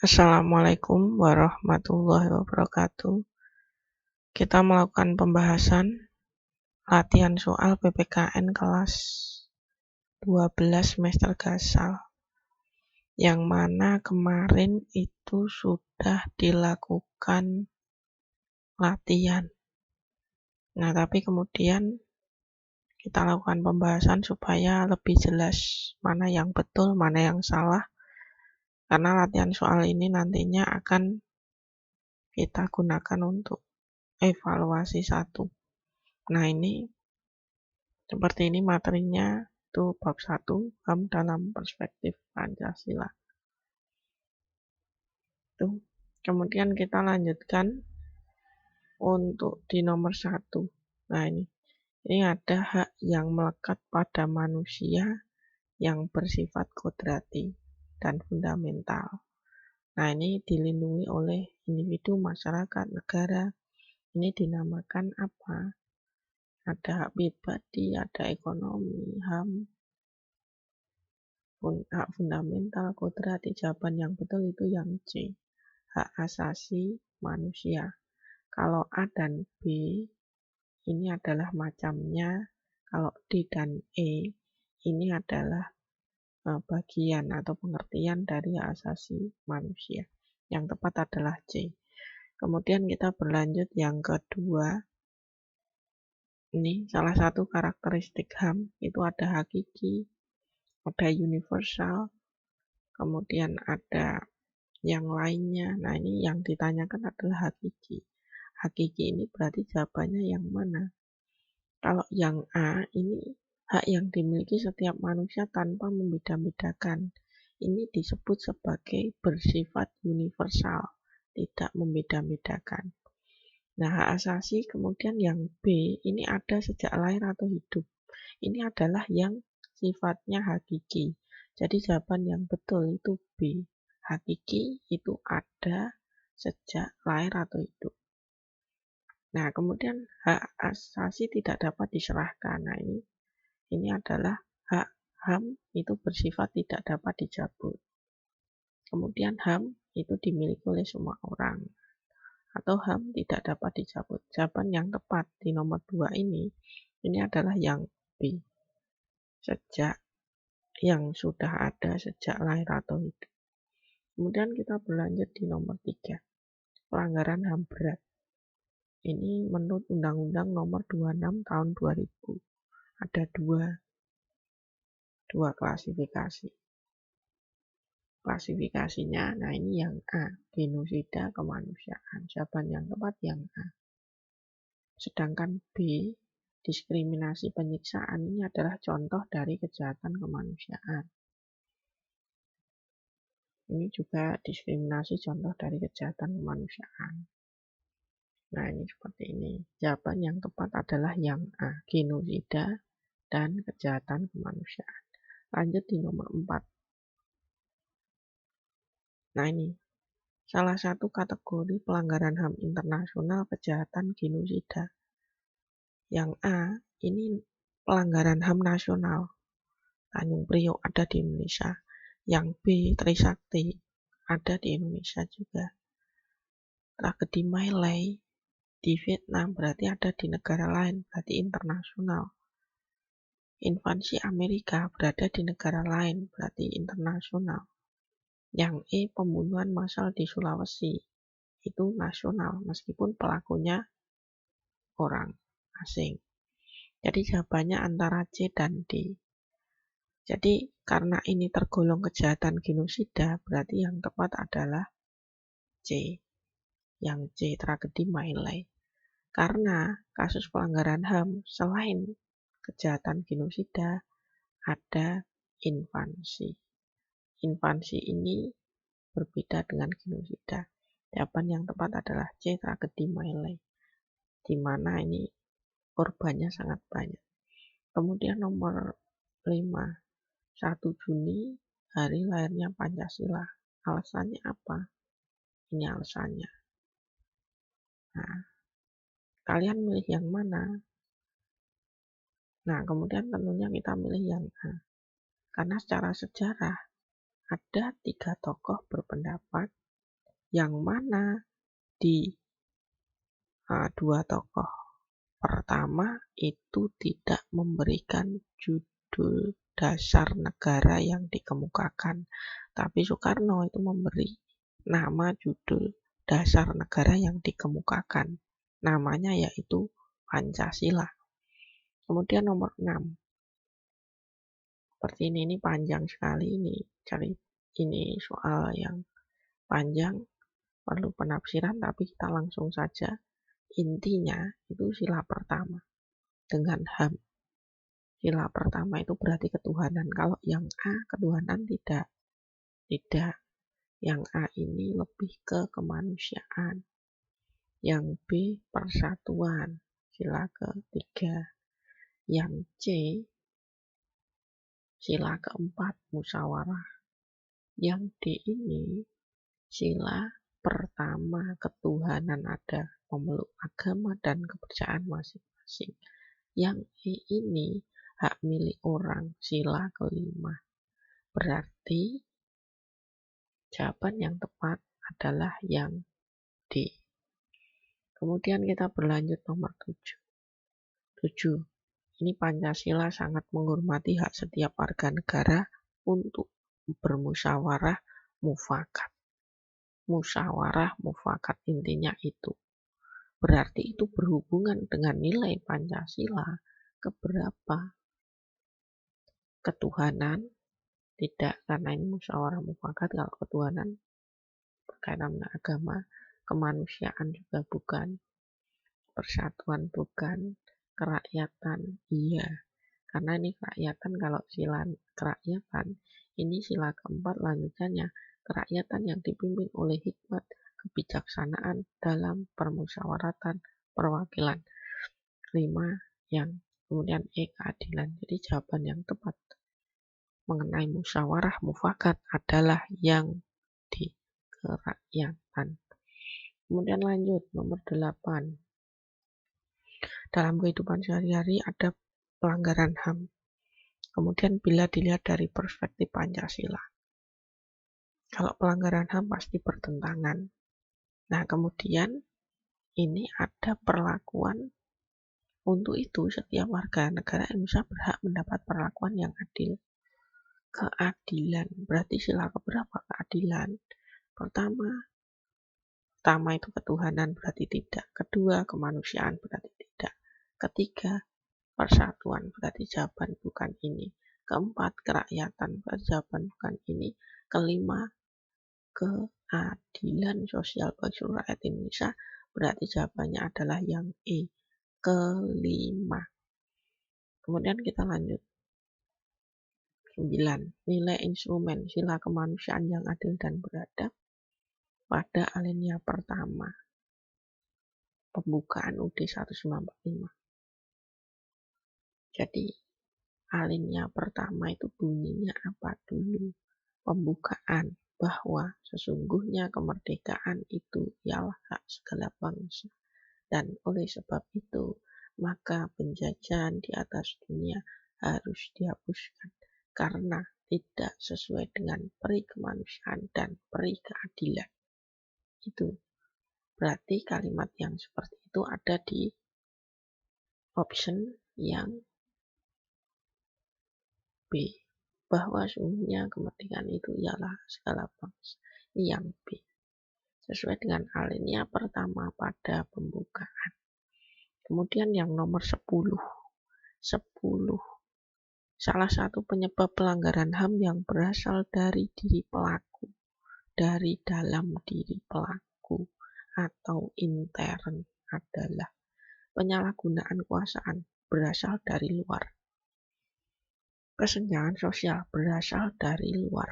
Assalamualaikum warahmatullahi wabarakatuh. Kita melakukan pembahasan latihan soal PPKN kelas 12 semester Gasal, yang mana kemarin itu sudah dilakukan latihan. Nah, tapi kemudian kita lakukan pembahasan supaya lebih jelas mana yang betul, mana yang salah, karena latihan soal ini nantinya akan kita gunakan untuk evaluasi 1. Nah, ini seperti ini materinya, itu bab 1, HAM dalam perspektif Pancasila. Tuh. Kemudian kita lanjutkan untuk di nomor 1. Nah, ini ada hak yang melekat pada manusia yang bersifat kodrati dan fundamental. Nah, ini dilindungi oleh individu, masyarakat, negara. Ini dinamakan apa? Ada hak pribadi, ada ekonomi, HAM, hak fundamental, kodrati. Jawaban yang betul itu yang C, hak asasi manusia. Kalau A dan B ini adalah macamnya, kalau D dan E ini adalah bagian atau pengertian dari hak asasi manusia. Yang tepat adalah C. Kemudian kita berlanjut yang kedua. Ini salah satu karakteristik HAM itu ada hakiki, ada universal, kemudian ada yang lainnya. Nah, ini yang ditanyakan adalah hakiki. Hakiki ini berarti jawabannya yang mana? Kalau yang A ini hak yang dimiliki setiap manusia tanpa membeda-bedakan. Ini disebut sebagai bersifat universal, tidak membeda-bedakan. Nah, hak asasi kemudian yang B ini ada sejak lahir atau hidup. Ini adalah yang sifatnya hakiki. Jadi jawaban yang betul itu B. Hakiki itu ada sejak lahir atau hidup. Nah, kemudian hak asasi tidak dapat diserahkan. Nah, ini adalah hak HAM itu bersifat tidak dapat dicabut. Kemudian HAM itu dimiliki oleh semua orang. Atau HAM tidak dapat dicabut. Jawaban yang tepat di nomor 2 ini adalah yang B. Sejak yang sudah ada sejak lahir atau hidup. Kemudian kita berlanjut di nomor 3. Pelanggaran HAM berat. Ini menurut Undang-Undang nomor 26 tahun 2000. Ada dua klasifikasi. Klasifikasinya, nah ini yang A, genosida kemanusiaan. Jawaban yang tepat yang A. Sedangkan B, diskriminasi penyiksaan, ini adalah contoh dari kejahatan kemanusiaan. Ini juga diskriminasi contoh dari kejahatan kemanusiaan. Nah, ini seperti ini. Jawaban yang tepat adalah yang A, genosida dan kejahatan kemanusiaan. Lanjut di nomor 4. Nah, ini salah satu kategori pelanggaran HAM internasional kejahatan genosida. Yang A, ini pelanggaran HAM nasional. Tanjung Priok ada di Indonesia. Yang B, Trisakti ada di Indonesia juga. Tragedi My Lai di Vietnam berarti ada di negara lain, berarti internasional. Invasi Amerika berada di negara lain, berarti internasional. Yang E, pembunuhan massal di Sulawesi, itu nasional, meskipun pelakunya orang asing. Jadi jawabannya antara C dan D. Jadi karena ini tergolong kejahatan genosida, berarti yang tepat adalah C. Yang C, tragedi My Lai. Karena kasus pelanggaran HAM selain kejahatan genosida ada invasi. Invasi ini berbeda dengan genosida. Jawaban yang tepat adalah C, tragedi My Lai, di mana ini korbannya sangat banyak. Kemudian nomor 5, 1 Juni hari lahirnya Pancasila. Alasannya apa? Ini alasannya. Nah, kalian milih yang mana? Nah, kemudian tentunya kita milih yang A. Karena secara sejarah ada 3 tokoh berpendapat yang mana di dua tokoh pertama itu tidak memberikan judul dasar negara yang dikemukakan, tapi Soekarno itu memberi nama judul dasar negara yang dikemukakan. Namanya yaitu Pancasila. Kemudian nomor 6. Seperti ini panjang sekali ini soal yang panjang, perlu penafsiran, tapi kita langsung saja. Intinya itu sila pertama dengan HAM. Sila pertama itu berarti ketuhanan. Kalau yang A ketuhanan tidak. Yang A ini lebih ke kemanusiaan. Yang B persatuan. Sila ketiga. Yang C sila keempat musyawarah. Yang D ini sila pertama ketuhanan ada, memeluk agama dan kepercayaan masing-masing. Yang E ini hak milik orang, sila kelima. Berarti jawaban yang tepat adalah yang D. Kemudian kita berlanjut nomor 7. Ini Pancasila sangat menghormati hak setiap warga negara untuk bermusyawarah mufakat. Musyawarah mufakat intinya itu. Berarti itu berhubungan dengan nilai Pancasila keberapa? Ketuhanan tidak, karena ini musyawarah mufakat. Kalau ketuhanan berkaitan dengan agama, kemanusiaan juga bukan, persatuan bukan, kerakyatan iya, karena ini kerakyatan. Kalau sila kerakyatan ini sila keempat lanjutannya, kerakyatan yang dipimpin oleh hikmat kebijaksanaan dalam permusyawaratan perwakilan. 5 yang kemudian E keadilan. Jadi jawaban yang tepat mengenai musyawarah mufakat adalah yang di kerakyatan. Kemudian lanjut nomor 8. Dalam kehidupan sehari-hari ada pelanggaran HAM. Kemudian bila dilihat dari perspektif Pancasila, kalau pelanggaran HAM pasti bertentangan. Nah, kemudian ini ada perlakuan. Untuk itu setiap warga negara Indonesia berhak mendapat perlakuan yang adil. Keadilan berarti sila keberapa keadilan? Pertama itu ketuhanan, berarti tidak. Kedua, kemanusiaan, berarti tidak. Ketiga, persatuan, berarti jawaban bukan ini. Keempat, kerakyatan, berarti jawaban bukan ini. Kelima, keadilan sosial bagi seluruh rakyat Indonesia, berarti jawabannya adalah yang E. Kelima. Kemudian kita lanjut. 9. Nilai instrumen sila kemanusiaan yang adil dan beradab pada alinea pertama. Pembukaan UD 1945. Jadi alinea pertama itu bunyinya apa dulu? Pembukaan bahwa sesungguhnya kemerdekaan itu ialah hak segala bangsa, dan oleh sebab itu maka penjajahan di atas dunia harus dihapuskan karena tidak sesuai dengan peri kemanusiaan dan peri keadilan. Itu berarti kalimat yang seperti itu ada di option yang B, bahwa sesungguhnya kemerdekaan itu ialah segala bangsa. Ini yang B, sesuai dengan alinea pertama pada pembukaan. Kemudian yang nomor 10. Salah satu penyebab pelanggaran HAM yang berasal dari diri pelaku, dari dalam diri pelaku atau intern adalah penyalahgunaan kekuasaan berasal dari luar. Kesenjangan sosial berasal dari luar.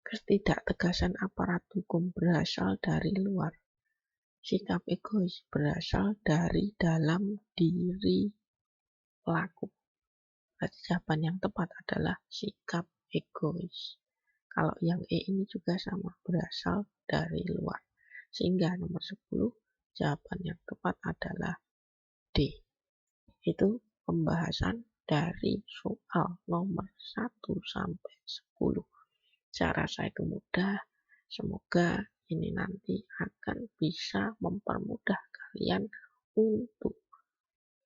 Ketidaktegasan aparat hukum berasal dari luar. Sikap egois berasal dari dalam diri pelaku. Berarti jawaban yang tepat adalah sikap egois. Kalau yang E ini juga sama, berasal dari luar. Sehingga nomor 10, jawaban yang tepat adalah D. Itu pembahasan dari soal nomor 1 sampai 10. Saya rasa itu mudah. Semoga ini nanti akan bisa mempermudah kalian untuk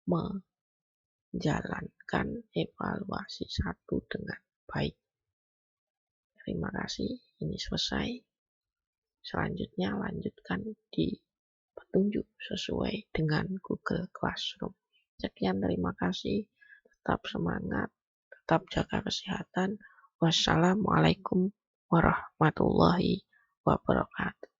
menjalankan evaluasi 1 dengan baik. Terima kasih, ini selesai. Selanjutnya lanjutkan di petunjuk sesuai dengan Google Classroom. Sekian, terima kasih. Tetap semangat, tetap jaga kesehatan. Wassalamualaikum warahmatullahi wabarakatuh.